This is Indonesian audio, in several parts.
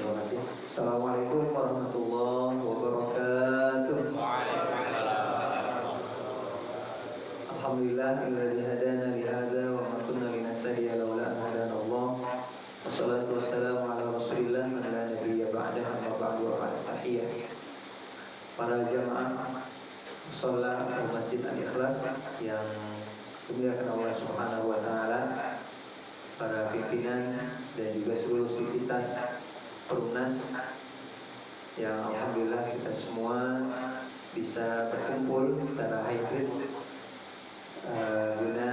Terima kasih. Assalamualaikum warahmatullahi wabarakatuh. Alhamdulillah alladzi hadana li hadza wa ma kunna linahtadiya laula an hadana Allah. Wassalatu wassalamu ala Rasulillah man la nabiyya ba'dahu amma ba'du wa ba'd tahiyah. Para jamaah shalah Masjid Al-Ikhlas yang dimuliakan Allah Subhanahu wa taala, para pimpinan dan juga seluruh sivitas Perumnas yang alhamdulillah kita semua bisa berkumpul secara hybrid guna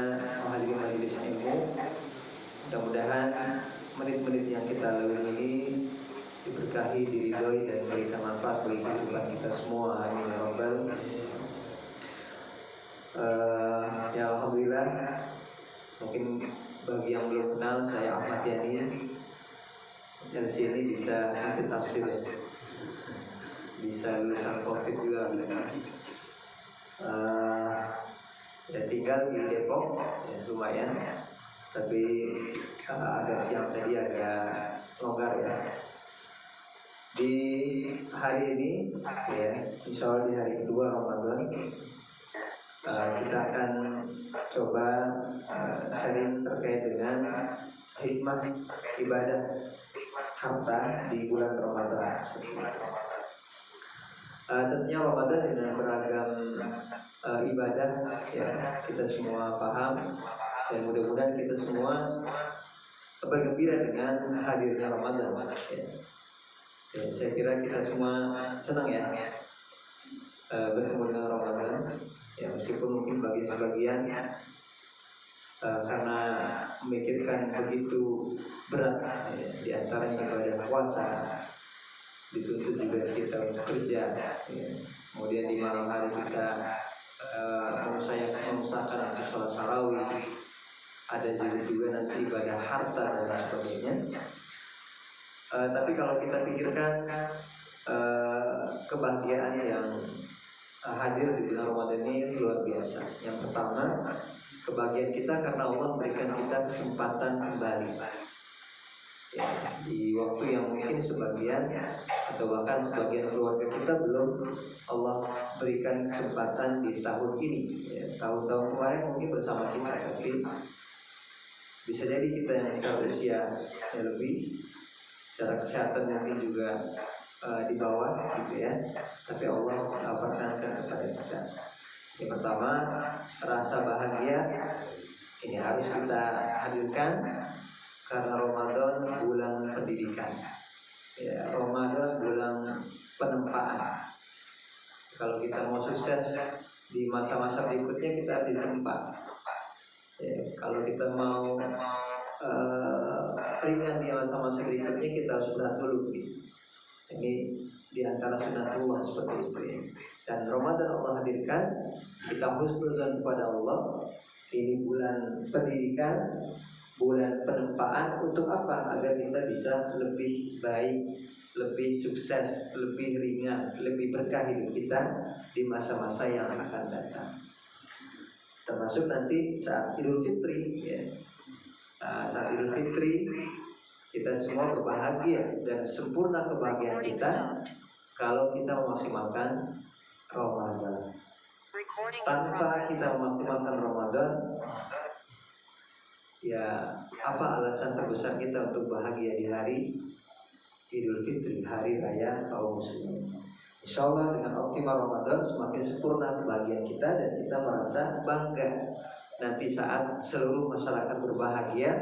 menghadiri majelis ilmu. Mudah-mudahan menit-menit yang kita lalui ini diberkahi, diridhoi dan memberikan manfaat bagi kehidupan kita semua. Amin ya rabbal. Ya alhamdulillah, mungkin bagi yang belum kenal, saya Ahmad Yani. Yang sini bisa nanti tafsir, bisa lulusan COVID juga. Ya tinggal di Depok, ya, lumayan. Tapi agak siang tadi agak longgar ya. Di hari ini, ya, insya Allah di hari kedua Ramadan, kita akan coba sharing terkait dengan hikmah ibadah harta di bulan Ramadan. Tentunya Ramadan dengan beragam ibadah, ya, kita semua paham dan mudah-mudahan kita semua bergembira dengan hadirnya Ramadan. Ya, saya kira kita semua senang ya bertemu dengan Ramadan. Ya, meskipun mungkin bagi sebagian karena memikirkan begitu berat, ya, di antaranya ibadah puasa, dituntut juga kita untuk kerja, ya. Kemudian di malam hari kita mengusahakan untuk sholat tarawih, ada juga nanti ibadah harta dan sebagainya. Tapi kalau kita pikirkan kebahagiaan yang hadir di bulan Ramadan ini luar biasa. Yang pertama, kebahagiaan kita karena Allah memberikan kita kesempatan kembali, ya, di waktu yang mungkin sebagian atau bahkan sebagian keluarga kita belum Allah berikan kesempatan di tahun ini, ya. Tahun-tahun kemarin mungkin bersama kita, tapi bisa jadi kita yang secara usia yang lebih, secara kesehatan mungkin juga di bawah gitu ya, tapi Allah perkenankan kepada kita. Yang pertama, rasa bahagia ini harus kita hadirkan karena Ramadan bulan pendidikan, ya, Ramadan bulan penempaan. Kalau kita mau sukses di masa-masa berikutnya, kita ditempa. Ya, kalau kita mau ringan di masa-masa berikutnya, kita harus berat dulu gitu. Ini diantara sunatullah seperti itu ya. Dan Ramadan Allah hadirkan, kita husnuzan kepada Allah. Ini bulan pendidikan, bulan penempaan. Untuk apa? Agar kita bisa lebih baik, lebih sukses, lebih ringan, lebih berkah hidup kita di masa-masa yang akan datang. Termasuk nanti saat Idul Fitri ya. Saat Idul Fitri kita semua berbahagia dan sempurna kebahagiaan kita kalau kita memaksimalkan Ramadan. Tanpa kita memaksimalkan Ramadan, ya apa alasan terbesar kita untuk bahagia di hari Idul Fitri, hari raya kaum muslimin? Insya Allah dengan optimal Ramadan semakin sempurna kebahagiaan kita dan kita merasa bangga. Nanti saat seluruh masyarakat berbahagia,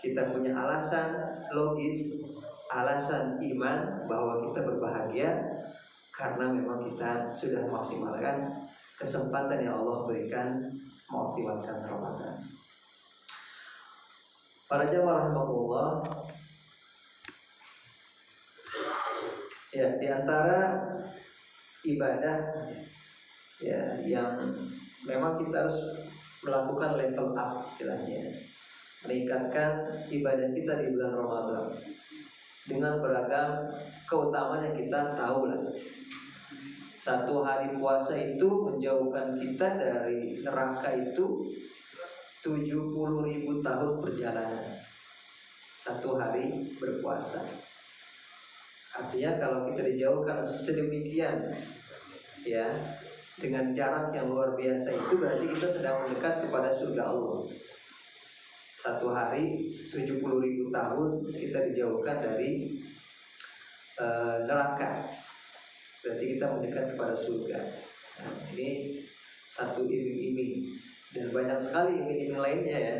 kita punya alasan logis, alasan iman bahwa kita berbahagia karena memang kita sudah memaksimalkan kesempatan yang Allah berikan mengoptimalkan Ramadan. Para jamaah rahmatullah, ya, di antara ibadah ya yang memang kita harus melakukan level up istilahnya, meningkatkan ibadah kita di bulan Ramadan dengan beragam keutamaan yang kita tahu lah. Satu hari puasa itu menjauhkan kita dari neraka itu 70.000 tahun perjalanan. Satu hari berpuasa. Artinya kalau kita dijauhkan sedemikian ya, dengan jarak yang luar biasa itu berarti kita sedang mendekat kepada surga Allah. Satu hari 70.000 tahun kita dijauhkan dari neraka, berarti kita mendekat kepada surga. Nah, ini satu iming-iming, dan banyak sekali iming-iming lainnya ya.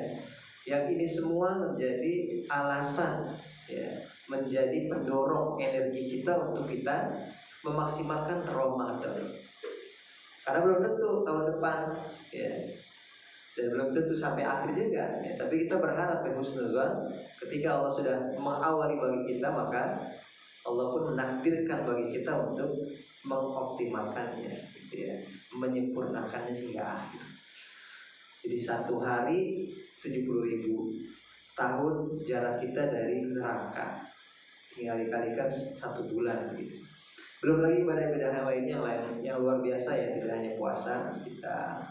Yang ini semua menjadi alasan ya, menjadi pendorong energi kita untuk kita memaksimalkan Ramadan. Karena belum tentu tahun depan ya, dan belum tentu sampai akhir juga ya, tapi kita berharap berhusnuzon ketika Allah sudah mengawali bagi kita, maka Allah pun menakdirkan bagi kita untuk mengoptimalkannya gitu ya, menyempurnakannya hingga akhir. Jadi satu hari 70.000 tahun jarak kita dari neraka, tinggal dikalikan 1 bulan gitu. Belum lagi ibadah-ibadah yang lainnya yang luar biasa ya, tidak hanya puasa, kita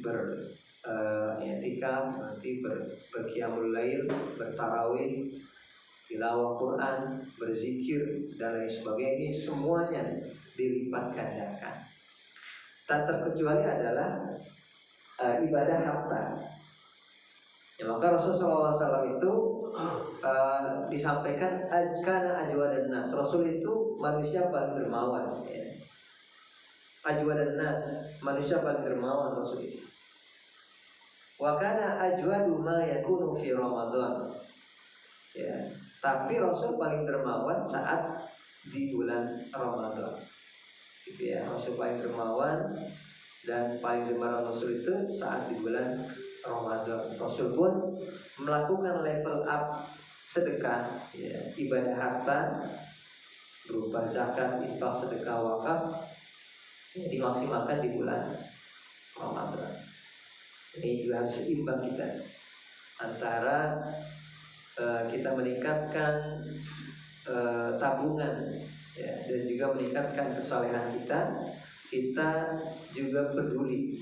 beriktikaf, nanti berqiyamul lail, bertarawih, tilawah Quran, berzikir dan lain sebagainya. Ini semuanya dilipat gandakan. Tak terkecuali adalah ibadah harta. Ya, maka Rasulullah SAW itu disampaikan karena ajwadan nas. Rasul itu manusia paling dermawan ya. Ajwadan nas, manusia paling dermawan Rasul itu. Wa kana ajwadu ma yakunu fi Ramadan. Ya, tapi Rasul paling dermawan saat di bulan Ramadan. Gitu ya, Rasul paling dermawan dan paling dermawan Rasul itu saat di bulan Ramadan. Rasul pun melakukan level up sedekah ya, ibadah harta berupa zakat, infak, sedekah, wakaf ya, dimaksimalkan di bulan Ramadan. Ini juga harus seimbang kita antara kita meningkatkan tabungan ya, dan juga meningkatkan kesalehan kita. Kita juga peduli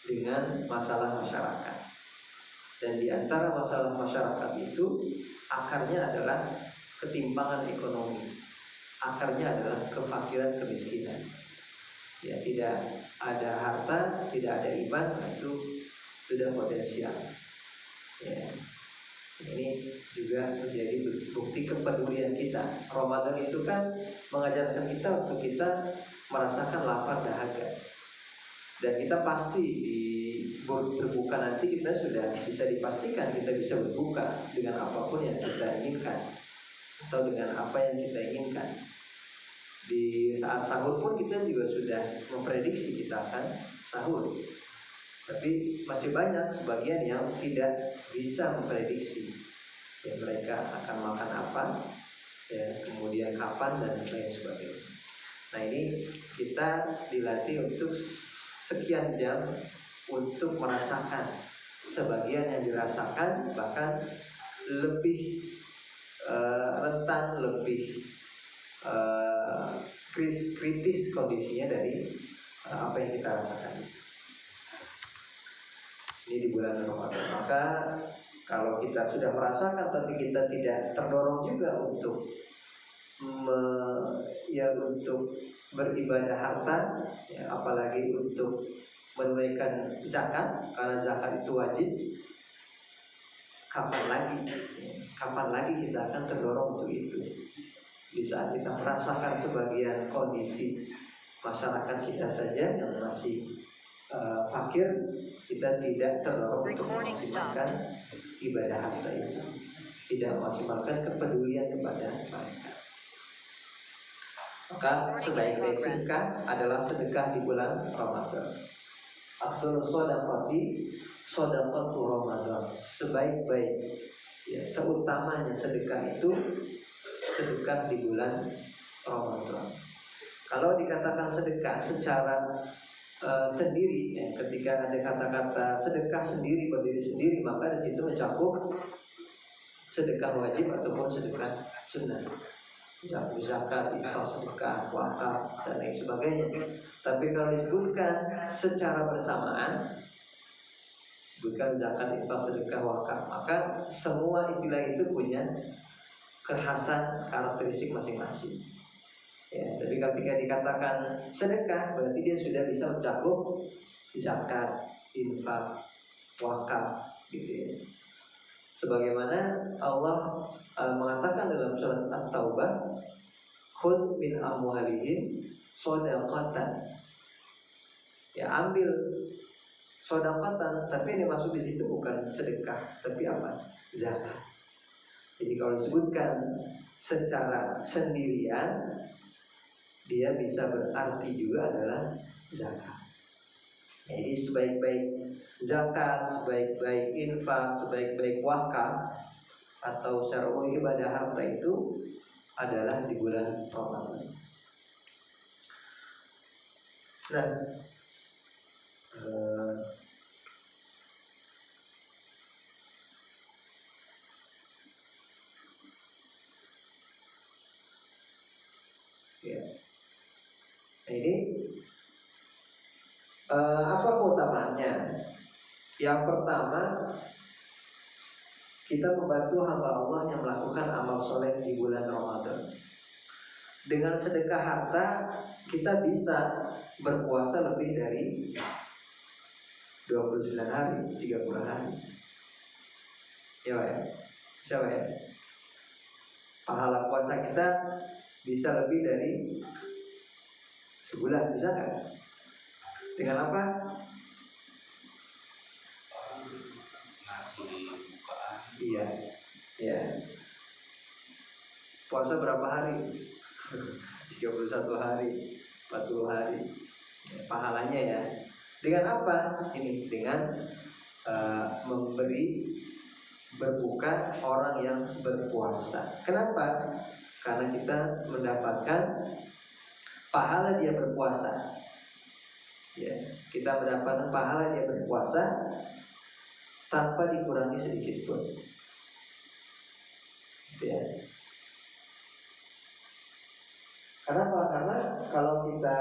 dengan masalah masyarakat, dan di antara masalah masyarakat itu akarnya adalah ketimpangan ekonomi, akarnya adalah kefakiran, kemiskinan. Ya, tidak ada harta, tidak ada iman, itu sudah potensial. Ya. Ini juga menjadi bukti kepedulian kita. Ramadan itu kan mengajarkan kita untuk kita merasakan lapar dahaga. Dan kita pasti di berbuka nanti kita sudah bisa dipastikan kita bisa berbuka dengan apapun yang kita inginkan, atau dengan apa yang kita inginkan. Di saat sahur pun kita juga sudah memprediksi kita akan sahur. Tapi masih banyak sebagian yang tidak bisa memprediksi ya, mereka akan makan apa ya, kemudian kapan dan lain sebagainya. Nah, ini kita dilatih untuk sekian jam untuk merasakan sebagian yang dirasakan, bahkan lebih rentan, lebih kritis kondisinya dari apa yang kita rasakan. Ini di bulan Ramadan. Maka kalau kita sudah merasakan tapi kita tidak terdorong juga untuk untuk beribadah harta ya, apalagi untuk menunaikan zakat, karena zakat itu wajib, kapan lagi kita akan terdorong untuk itu? Di saat kita merasakan sebagian kondisi masyarakat kita saja yang masih fakir, kita tidak terdorong untuk memaksimalkan ibadah harta itu, tidak memaksimalkan kepedulian kepada mereka. Maka sebaik-baik sedekah adalah sedekah di bulan Ramadan. Afdhalus shadaqati shadaqatu Ramadan. Sebaik-baik ya, seutamanya sedekah itu sedekah di bulan Ramadan. Kalau dikatakan sedekah secara sendiri ya, ketika ada kata-kata sedekah sendiri berdiri sendiri, maka di situ mencakup sedekah wajib ataupun sedekah sunnah, zakat, infak, sedekah, wakaf dan lain sebagainya. Tapi kalau disebutkan secara bersamaan, sebutkan zakat, infak, sedekah, wakaf, maka semua istilah itu punya kekhasan karakteristik masing-masing. Ya, tapi ketika dikatakan sedekah berarti dia sudah bisa mencakup zakat, infak, wakaf, gitu ya. Sebagaimana Allah mengatakan dalam surat At-Taubah, khudh min amwalihim shadaqatan. Ya, ambil shadaqatan, tapi yang dimaksud di situ bukan sedekah, tapi apa? Zakat. Jadi kalau disebutkan secara sendirian, dia bisa berarti juga adalah zakat. Jadi sebaik-baik zakat, sebaik-baik infak, sebaik-baik wakaf atau secara umum ibadah harta itu adalah di bulan Ramadan. Nah, ya. Ini apa keutamaannya? Yang pertama, kita membantu hamba Allah yang melakukan amal soleh di bulan Ramadan. Dengan sedekah harta kita bisa berpuasa lebih dari 29 hari, 30 hari. Ya, ya. Siapa ya? Pahala puasa kita bisa lebih dari sebulan, bisa nggak? Dengan apa? Nasi bukaan. Iya, ya. Puasa berapa hari? 31 hari, 40 hari. Ya, pahalanya ya. Dengan apa? Ini dengan memberi berbuka orang yang berpuasa. Kenapa? Karena kita mendapatkan pahala dia berpuasa. Ya, kita mendapatkan pahala dia berpuasa tanpa dikurangi sedikit pun. Ya. Kenapa? Karena kalau kita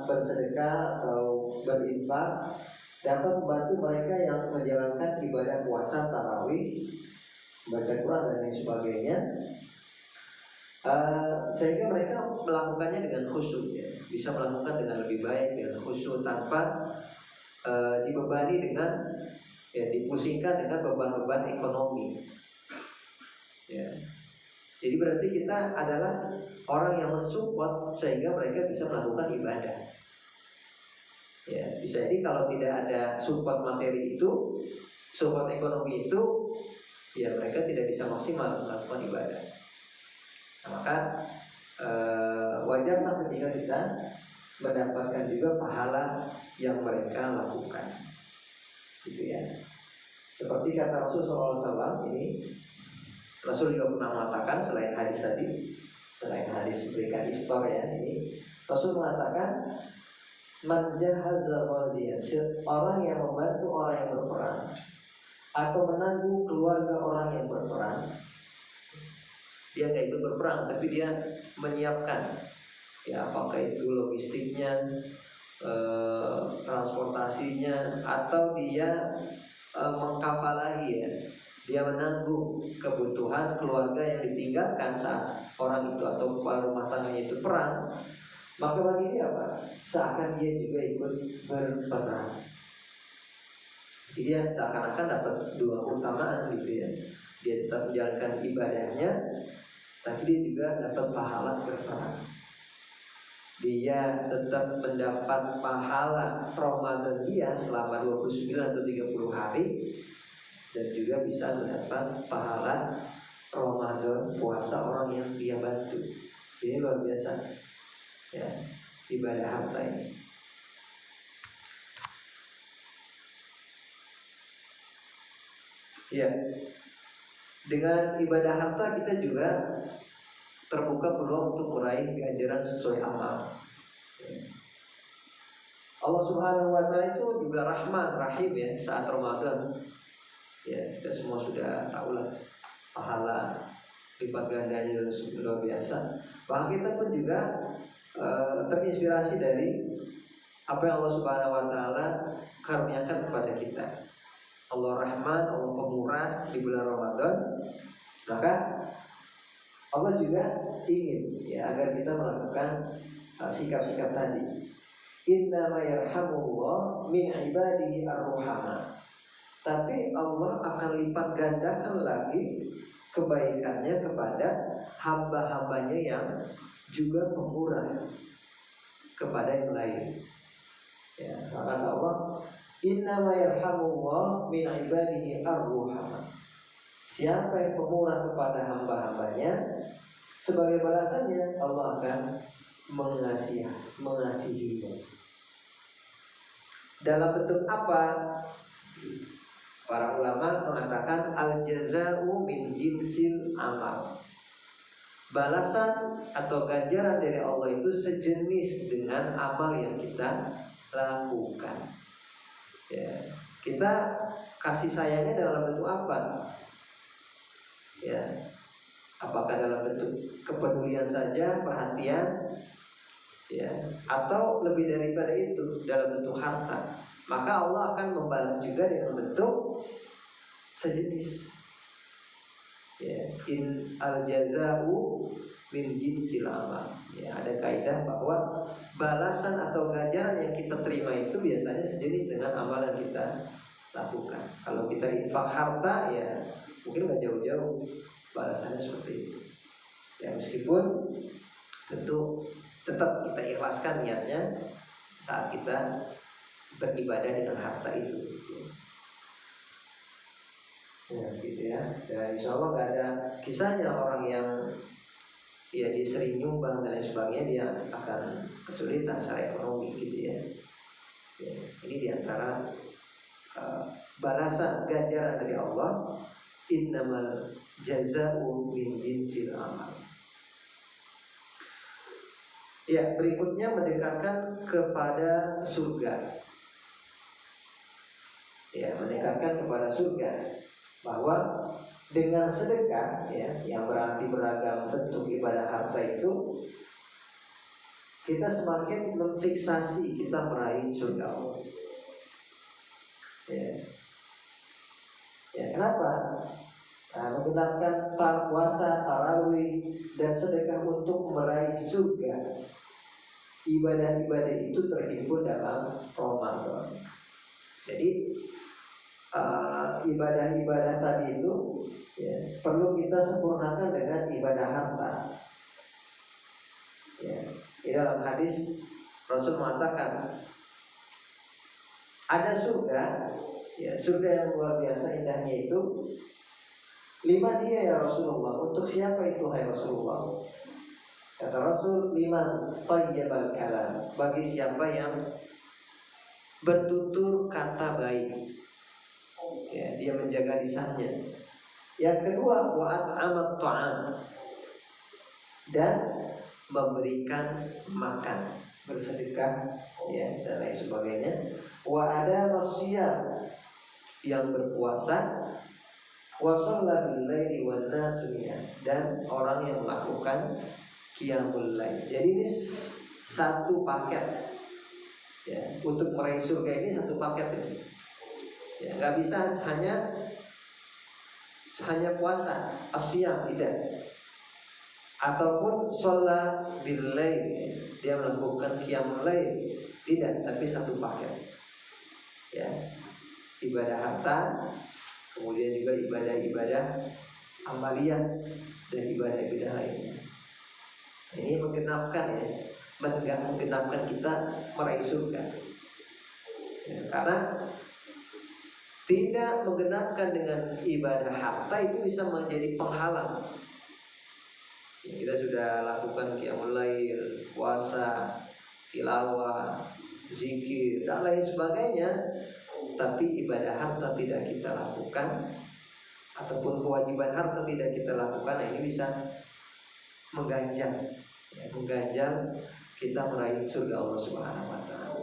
bersedekah atau berinfak dapat membantu mereka yang menjalankan ibadah puasa, tarawih, baca Quran dan lain sebagainya, sehingga mereka melakukannya dengan khusyuk, ya. Bisa melakukan dengan lebih baik, dengan khusyuk tanpa dibebani dengan, ya, dipusingkan dengan beban-beban ekonomi. Ya. Jadi berarti kita adalah orang yang mensupport sehingga mereka bisa melakukan ibadah. Ya, bisa jadi kalau tidak ada support materi itu, support ekonomi itu, ya mereka tidak bisa maksimal melakukan ibadah. Nah, maka wajarlah ketika kita mendapatkan juga pahala yang mereka lakukan, gitu ya. Seperti kata Rasulullah SAW ini, Rasul juga pernah mengatakan selain hadis tadi, selain hadis berikan iftar ya, ini Rasul mengatakan man jahaza ghaziyan, orang yang membantu orang yang berperang atau menanggung keluarga orang yang berperang. Dia nggak ikut berperang, tapi dia menyiapkan, ya, apakah itu logistiknya, transportasinya, atau dia mengkafalahi, ya, dia menanggung kebutuhan keluarga yang ditinggalkan saat orang itu atau kepala rumah tangganya itu perang. Maka bagi dia apa? Seakan dia juga ikut berperang. Jadi dia seakan-akan dapat dua keutamaan, gitu ya. Dia tetap menjalankan ibadahnya, tapi dia juga dapat pahala berperang. Dia tetap mendapat pahala Ramadan dia selama 29 atau 30 hari, dan juga bisa mendapat pahala Ramadan puasa orang yang dia bantu. Ini luar biasa, ya, ibadah harta ini. Ya, dengan ibadah harta kita juga terbuka peluang untuk meraih ganjaran sesuai amal. Allah Subhanahu wa Ta'ala itu juga Rahman Rahim, ya, saat Ramadan. Ya, kita semua sudah tahulah pahala lipat gandanya luar biasa. Bahkan kita pun juga terinspirasi dari apa yang Allah Subhanahu wa Ta'ala karuniakan kepada kita. Allah Rahman, Allah Pemurah di bulan Ramadan. Maka Allah juga ingin ya agar kita melakukan sikap-sikap tadi. Innama yarhamullah min ibadihi ar-ruhama. Tapi Allah akan lipat gandakan lagi kebaikannya kepada hamba-hambanya yang juga pemurah kepada yang lain. Ya, kata Allah, innama yarhamullah min ibadihi ar-ruhama. Siapa yang pemurah kepada hamba-hambanya, sebagai balasannya Allah akan mengasihinya. Dalam bentuk apa? Para ulama mengatakan al-jaza'u min jinsil amal. Balasan atau ganjaran dari Allah itu sejenis dengan amal yang kita lakukan. Ya, kita kasih sayangnya dalam bentuk apa? Ya, apakah dalam bentuk kepedulian saja, perhatian, ya, atau lebih daripada itu dalam bentuk harta? Maka Allah akan membalas juga dengan bentuk sejenis. Ya, in al jazau min jinsil amal. Ya, ada kaidah bahwa balasan atau ganjaran yang kita terima itu biasanya sejenis dengan amal yang kita lakukan. Kalau kita infak harta, ya mungkin nggak jauh-jauh balasannya seperti itu. Ya, meskipun tentu tetap kita ikhlaskan niatnya saat kita beribadah dengan harta itu. Ya, gitu ya. Dan insya Allah nggak ada kisahnya orang yang ya dia sering nyumbang dan lain sebagainya, dia akan kesulitan secara ekonomi gitu ya. Ya, ini diantara balasan ganjaran dari Allah. Innamal jaza'u min jinsil amal. Ya, berikutnya mendekatkan kepada surga. Ya, mendekatkan kepada surga, bahwa dengan sedekah ya, yang berarti beragam bentuk ibadah harta itu, kita semakin memfiksasi kita meraih surga Allah. Ya, kenapa? Menggunakan puasa, tarawih, dan sedekah untuk meraih surga. Ibadah-ibadah itu terhimpun dalam Ramadan. Jadi ibadah-ibadah tadi itu ya, perlu kita sempurnakan dengan ibadah harta. Ya, di dalam hadis Rasul mengatakan ada surga, ya, surga yang luar biasa indahnya itu. 5 dia ya Rasulullah. Untuk siapa itu hai Rasulullah? Kata Rasul, 5 tayyibal kalam, bagi siapa yang bertutur kata baik. Ya, dia menjaga lisannya. Yang kedua, wa at'amat ta'am, dan memberikan makan, bersedekah ya, dan lain sebagainya. Wa ada manusia yang berpuasa, wa shalla bil laili wan nasu niyam, dan orang yang melakukan qiyamul lail. Jadi ini satu paket ya, untuk meraih surga ini satu paket ini. Ya, nggak bisa hanya puasa, asyam, tidak. Ataupun sholat bil lail, dia melakukan qiyamul lail, tidak, tapi satu paket. Ya, ibadah harta, kemudian juga ibadah-ibadah amaliyah dan ibadah-ibadah lainnya. Ini menggenapkan kita meraih surga. Ya, karena tidak menggenapkan dengan ibadah harta itu bisa menjadi penghalang. Ya, kita sudah lakukan qiyamul lail, puasa, tilawah, zikir, dan lain sebagainya, tapi ibadah harta tidak kita lakukan, ataupun kewajiban harta tidak kita lakukan, nah ini bisa mengganjal kita meraih surga Allah Subhanahu wa Ta'ala.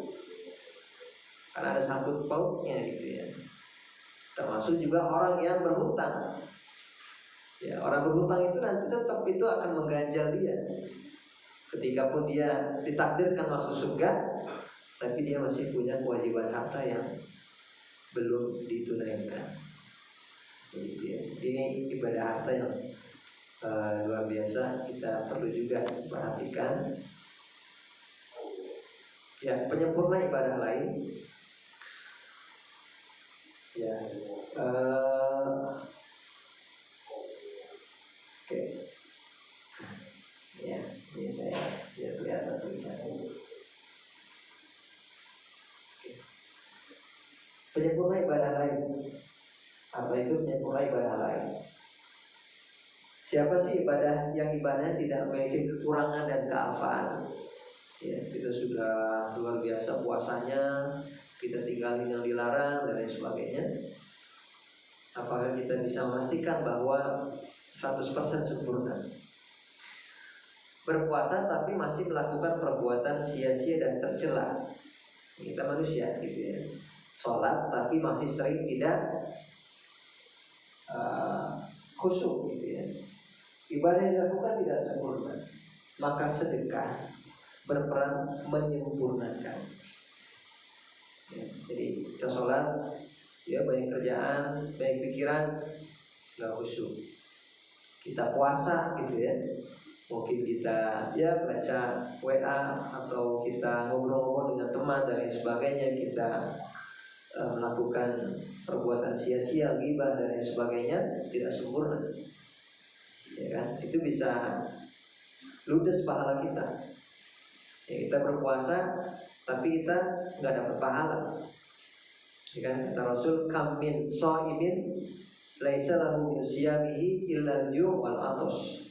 Karena ada sangkut pautnya gitu ya. Termasuk juga orang yang berhutang. Ya, orang berhutang itu nanti tetap itu akan mengganjal dia. Ketika pun dia ditakdirkan masuk surga, tapi dia masih punya kewajiban harta yang belum ditunaikan. Gitu ya. Ini ibadah harta yang luar biasa kita perlu juga perhatikan. Ya, penyempurna ibadah lain. Ya, oke. Ya, ini saya biar kelihatan tulisannya. Penyempurna ibadah lain. Apa itu penyempurna ibadah lain? Siapa sih ibadah yang ibadahnya tidak memiliki kekurangan dan kealfaan? Ya, kita sudah luar biasa puasanya, kita tinggalin yang dilarang dan lain sebagainya. Apakah kita bisa memastikan bahwa 100% sempurna? Berpuasa tapi masih melakukan perbuatan sia-sia dan tercela. Kita manusia gitu ya. Sholat tapi masih sering tidak khusyuk gitu ya. Ibadah yang dilakukan tidak sempurna, maka sedekah berperan menyempurnakan. Ya, jadi kita sholat, ya banyak kerjaan, banyak pikiran, nggak khusyuk. Kita puasa gitu ya, mungkin kita ya baca WA atau kita ngobrol-ngobrol dengan teman dan lain sebagainya, kita melakukan perbuatan sia-sia, ghibah dan lain sebagainya, tidak sempurna. Ya kan? Itu bisa ludes pahala kita. Ya, kita berpuasa tapi kita nggak dapat pahala. Ya kan? Kata Rasul, kam min shaimin laisa lahu min siyamihi illa al-ju' wal 'atash.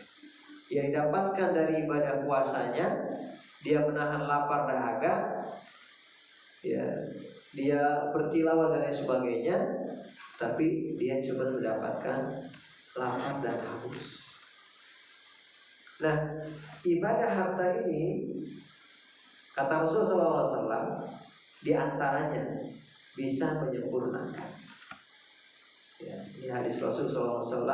Yang didapatkan dari ibadah puasanya, dia menahan lapar dahaga, ya, dia bertilawah dan lain sebagainya, tapi dia cuma mendapatkan lapar dan haus. Nah, ibadah harta ini, kata Rasulullah SAW, di antaranya bisa menyempurnakan. Ya, ini hadis Rasulullah SAW.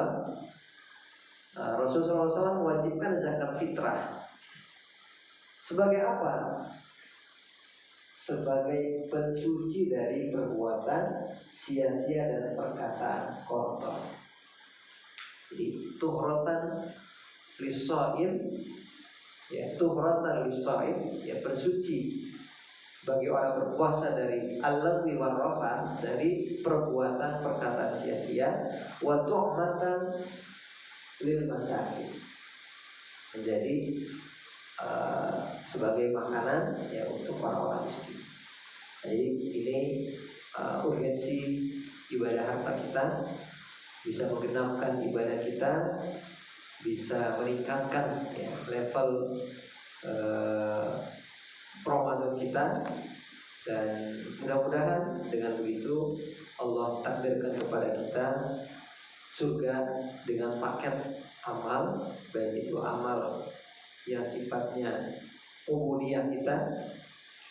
Rasulullah SAW mewajibkan zakat fitrah. Sebagai apa? Sebagai pensuci dari perbuatan sia-sia dan perkataan kotor. Jadi tuhratan lis-shaim, ya, tuhratan lis-shaim, ya, bersuci bagi orang berpuasa dari al-lagwi war-rafath, dari perbuatan perkataan sia-sia, wa tu'matan lil masakin, menjadi sebagai makanan, ya, untuk orang-orang miskin. Jadi ini urgensi ibadah harta kita, bisa menggenapkan ibadah kita, bisa meningkatkan, ya, level Ramadan kita, dan mudah-mudahan dengan begitu Allah takdirkan kepada kita surga dengan paket amal, baik itu amal yang sifatnya ubudiyah kita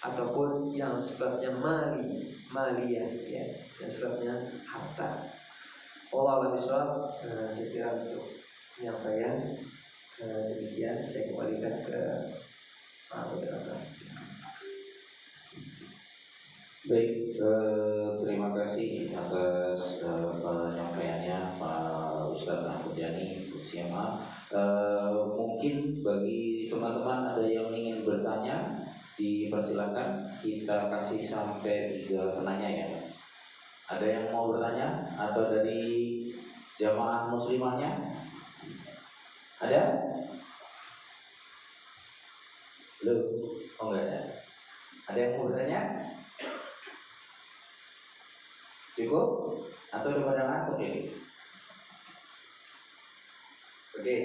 ataupun yang sifatnya maliyah, ya, yang sifatnya harta. Allah alam bisawab. Saya kira untuk penyampaian demikian, saya kembalikan ke Pak Moderator. Baik, terima kasih atas penyampaiannya Pak Ustadz Ahmad Yani SMA. Mungkin bagi teman-teman ada yang ingin bertanya, dipersilakan. Kita kasih sampai 3 penanya ya. Ada yang mau bertanya atau dari jamaah muslimahnya? Ada? Belum? Oh, enggak ada. Ada yang mau bertanya? Cukup? Atau udah pada ngantuk ini? Oke.